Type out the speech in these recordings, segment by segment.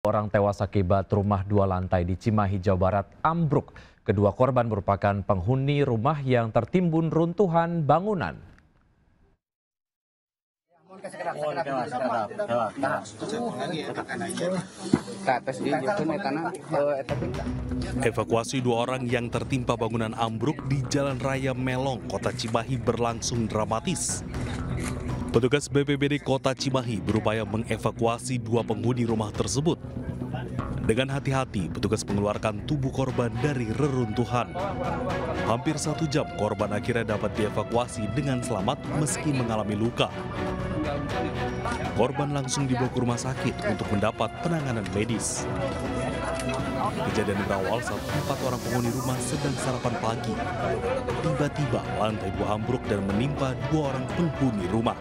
Orang tewas akibat rumah 2 lantai di Cimahi, Jawa Barat ambruk. Kedua korban merupakan penghuni rumah yang tertimbun runtuhan bangunan. Evakuasi 2 orang yang tertimpa bangunan ambruk di Jalan Raya Melong, Kota Cimahi berlangsung dramatis. Petugas BPBD Kota Cimahi berupaya mengevakuasi 2 penghuni rumah tersebut. Dengan hati-hati, petugas mengeluarkan tubuh korban dari reruntuhan. Hampir 1 jam, korban akhirnya dapat dievakuasi dengan selamat meski mengalami luka. Korban langsung dibawa ke rumah sakit untuk mendapat penanganan medis. Kejadian berawal saat 4 orang penghuni rumah sedang sarapan pagi. Tiba-tiba lantai 2 ambruk dan menimpa 2 orang penghuni rumah.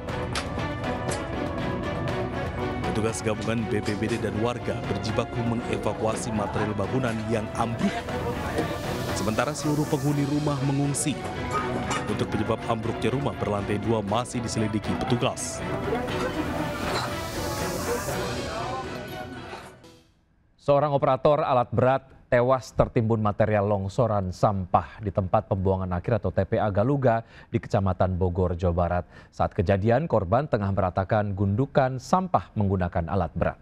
Petugas gabungan BPBD dan warga berjibaku mengevakuasi material bangunan yang ambruk. Sementara seluruh penghuni rumah mengungsi. Untuk penyebab ambruknya rumah berlantai 2 masih diselidiki petugas. Seorang operator alat berat tewas tertimbun material longsoran sampah di tempat pembuangan akhir atau TPA Galuga di Kecamatan Bogor, Jawa Barat. Saat kejadian, korban tengah meratakan gundukan sampah menggunakan alat berat.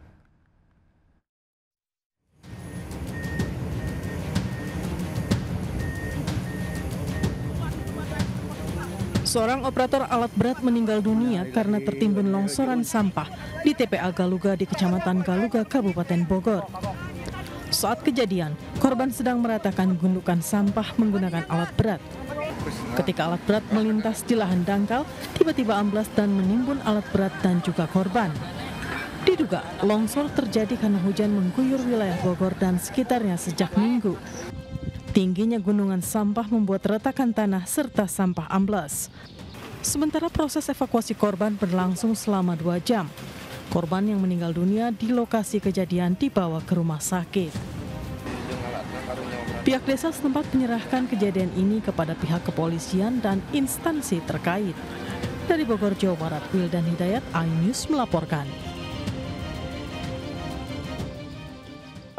Seorang operator alat berat meninggal dunia karena tertimbun longsoran sampah di TPA Galuga di Kecamatan Galuga, Kabupaten Bogor. Saat kejadian, korban sedang meratakan gundukan sampah menggunakan alat berat. Ketika alat berat melintas di lahan dangkal, tiba-tiba amblas dan menimbun alat berat dan juga korban. Diduga, longsor terjadi karena hujan mengguyur wilayah Bogor dan sekitarnya sejak Minggu. Tingginya gunungan sampah membuat retakan tanah serta sampah amblas. Sementara proses evakuasi korban berlangsung selama 2 jam. Korban yang meninggal dunia di lokasi kejadian dibawa ke rumah sakit. Pihak desa setempat menyerahkan kejadian ini kepada pihak kepolisian dan instansi terkait. Dari Bogor, Jawa Barat, Wildan Hidayat, iNews melaporkan.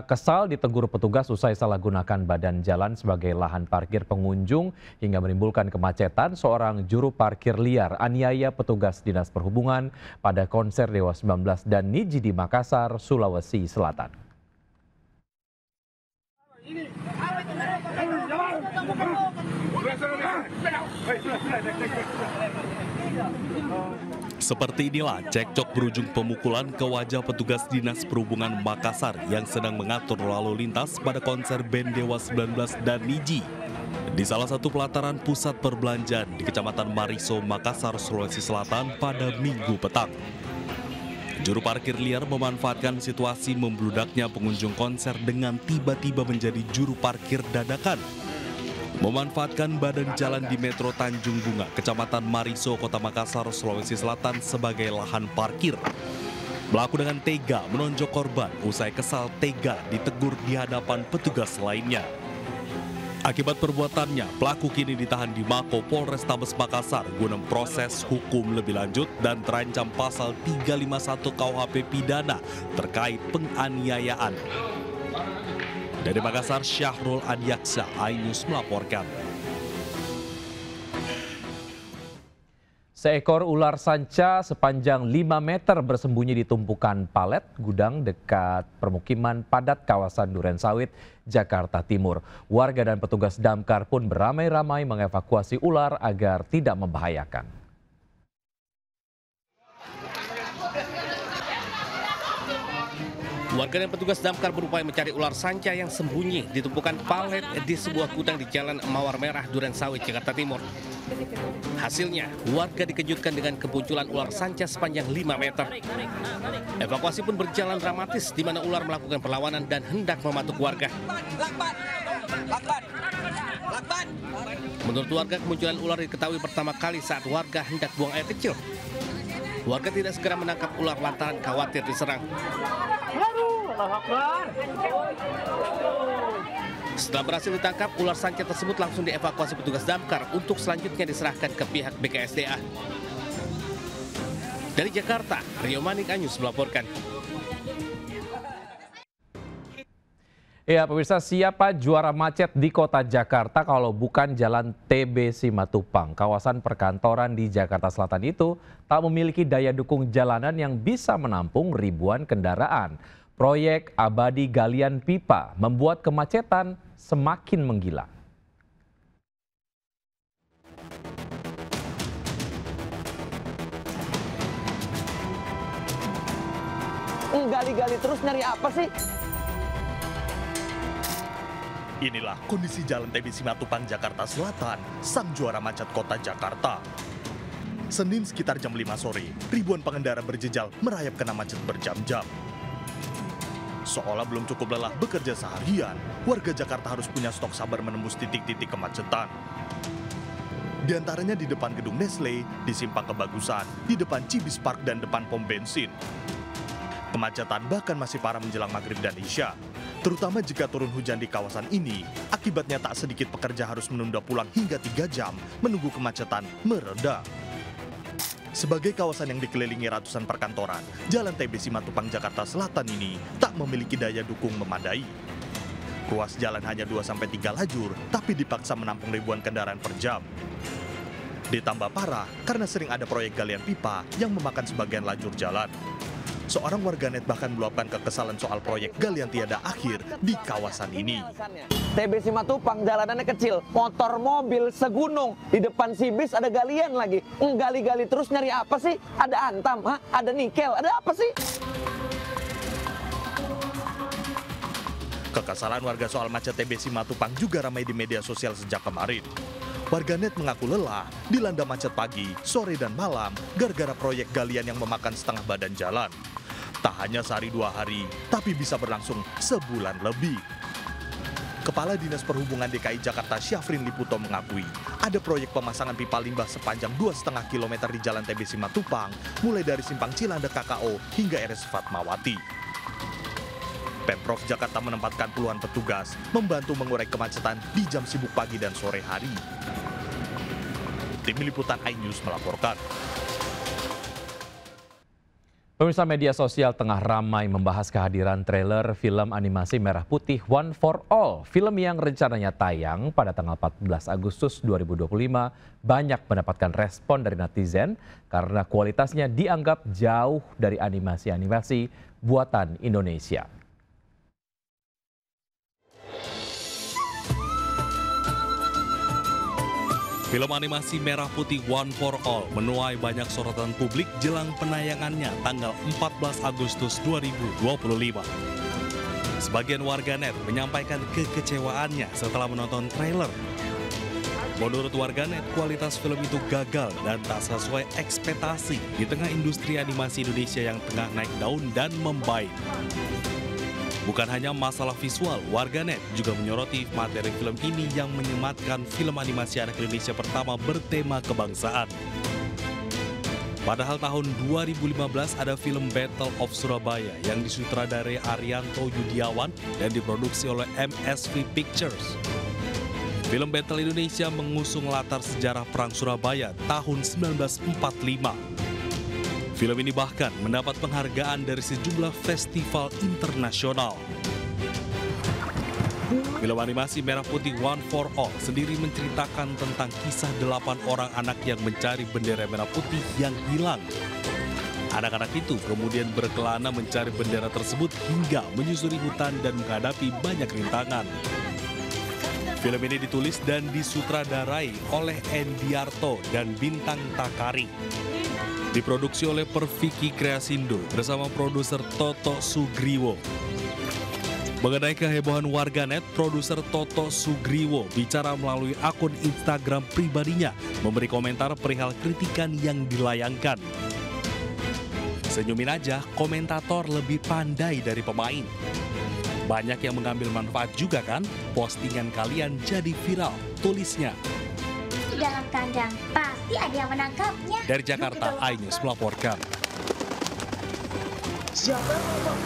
Kesal ditegur petugas usai salah gunakan badan jalan sebagai lahan parkir pengunjung hingga menimbulkan kemacetan. Seorang juru parkir liar aniaya petugas Dinas Perhubungan pada konser Dewa 19 dan Niji di Makassar, Sulawesi Selatan. Seperti inilah cekcok berujung pemukulan ke wajah petugas Dinas Perhubungan Makassar yang sedang mengatur lalu lintas pada konser band Dewa 19 dan Niji di salah satu pelataran pusat perbelanjaan di Kecamatan Mariso, Makassar, Sulawesi Selatan pada Minggu petang. Juru parkir liar memanfaatkan situasi membludaknya pengunjung konser dengan tiba-tiba menjadi juru parkir dadakan. Memanfaatkan badan jalan di Metro Tanjung Bunga, Kecamatan Mariso, Kota Makassar, Sulawesi Selatan sebagai lahan parkir. Pelaku dengan tega menonjok korban, usai kesal tega ditegur di hadapan petugas lainnya. Akibat perbuatannya, pelaku kini ditahan di Mako Polrestabes Makassar guna proses hukum lebih lanjut dan terancam pasal 351 KUHP pidana terkait penganiayaan. Dari Makassar, Syahrul Adiaksa, iNews melaporkan. Seekor ular sanca sepanjang 5 meter bersembunyi di tumpukan palet gudang dekat permukiman padat kawasan Durensawit, Jakarta Timur. Warga dan petugas damkar pun beramai-ramai mengevakuasi ular agar tidak membahayakan. Warga dan petugas damkar berupaya mencari ular sanca yang sembunyi di tumpukan palet di sebuah gudang di Jalan Mawar Merah, Durensawit, Jakarta Timur. Hasilnya, warga dikejutkan dengan kemunculan ular sanca sepanjang 5 meter. Evakuasi pun berjalan dramatis di mana ular melakukan perlawanan dan hendak mematuk warga. Menurut warga, kemunculan ular diketahui pertama kali saat warga hendak buang air kecil. Warga tidak segera menangkap ular lantaran khawatir diserang. Setelah berhasil ditangkap, ular sanca tersebut langsung dievakuasi petugas damkar untuk selanjutnya diserahkan ke pihak BKSDA. Dari Jakarta, Rio Manik, iNews melaporkan. Ya, pemirsa, siapa juara macet di kota Jakarta kalau bukan Jalan TB Simatupang? Kawasan perkantoran di Jakarta Selatan itu tak memiliki daya dukung jalanan yang bisa menampung ribuan kendaraan. Proyek abadi galian pipa membuat kemacetan semakin menggila. Gali-gali terus nyari apa sih? Inilah kondisi Jalan TB Simatupang, Jakarta Selatan, sang juara macet kota Jakarta. Senin sekitar jam 5 sore, ribuan pengendara berjejal merayap kena macet berjam-jam. Seolah belum cukup lelah bekerja seharian, warga Jakarta harus punya stok sabar menembus titik-titik kemacetan. Di antaranya di depan gedung Nestle, di Simpang Kebagusan, di depan Cibis Park dan depan pom bensin. Kemacetan bahkan masih parah menjelang maghrib dan isya. Terutama jika turun hujan di kawasan ini, akibatnya tak sedikit pekerja harus menunda pulang hingga 3 jam menunggu kemacetan mereda. Sebagai kawasan yang dikelilingi ratusan perkantoran, Jalan TB Simatupang Jakarta Selatan ini tak memiliki daya dukung memadai. Ruas jalan hanya 2-3 lajur, tapi dipaksa menampung ribuan kendaraan per jam. Ditambah parah karena sering ada proyek galian pipa yang memakan sebagian lajur jalan. Seorang warganet bahkan meluapkan kekesalan soal proyek galian tiada akhir di kawasan ini. TB Simatupang jalanannya kecil, motor mobil segunung, di depan Cibis ada galian lagi. Gali-gali terus nyari apa sih? Ada antam, ada nikel, ada apa sih? Kekesalan warga soal macet TB Simatupang juga ramai di media sosial sejak kemarin. Warganet mengaku lelah, dilanda macet pagi, sore dan malam gara-gara proyek galian yang memakan setengah badan jalan. Tak hanya sehari 2 hari, tapi bisa berlangsung sebulan lebih. Kepala Dinas Perhubungan DKI Jakarta Syafrin Liputo mengakui ada proyek pemasangan pipa limbah sepanjang 2,5 km di Jalan TB Simatupang, mulai dari Simpang Cilandak KKO hingga RS Fatmawati. Pemprov Jakarta menempatkan puluhan petugas membantu mengurai kemacetan di jam sibuk pagi dan sore hari. Tim Liputan iNews melaporkan. Pemirsa, media sosial tengah ramai membahas kehadiran trailer film animasi merah putih One for All. Film yang rencananya tayang pada tanggal 14 Agustus 2025 banyak mendapatkan respon dari netizen karena kualitasnya dianggap jauh dari animasi-animasi buatan Indonesia. Film animasi merah putih One for All menuai banyak sorotan publik jelang penayangannya tanggal 14 Agustus 2025. Sebagian warganet menyampaikan kekecewaannya setelah menonton trailer. Menurut warganet, kualitas film itu gagal dan tak sesuai ekspektasi di tengah industri animasi Indonesia yang tengah naik daun dan membaik. Bukan hanya masalah visual, warganet juga menyoroti materi film ini yang menyematkan film animasi anak Indonesia pertama bertema kebangsaan. Padahal tahun 2015 ada film Battle of Surabaya yang disutradarai Arianto Yudiawan dan diproduksi oleh MSV Pictures. Film Battle Indonesia mengusung latar sejarah Perang Surabaya tahun 1945. Film ini bahkan mendapat penghargaan dari sejumlah festival internasional. Film animasi merah putih One for All sendiri menceritakan tentang kisah 8 orang anak yang mencari bendera merah putih yang hilang. Anak-anak itu kemudian berkelana mencari bendera tersebut hingga menyusuri hutan dan menghadapi banyak rintangan. Film ini ditulis dan disutradarai oleh Endiarto dan Bintang Takari. Diproduksi oleh Perviki Kreasindo bersama produser Toto Sugriwo. Mengenai kehebohan warganet, produser Toto Sugriwo bicara melalui akun Instagram pribadinya, memberi komentar perihal kritikan yang dilayangkan. Senyumin aja, komentator lebih pandai dari pemain. Banyak yang mengambil manfaat juga kan, postingan kalian jadi viral, tulisnya. Dalam kandang pasti ada yang menangkapnya. Dari Jakarta, iNews melaporkan. Siapa yang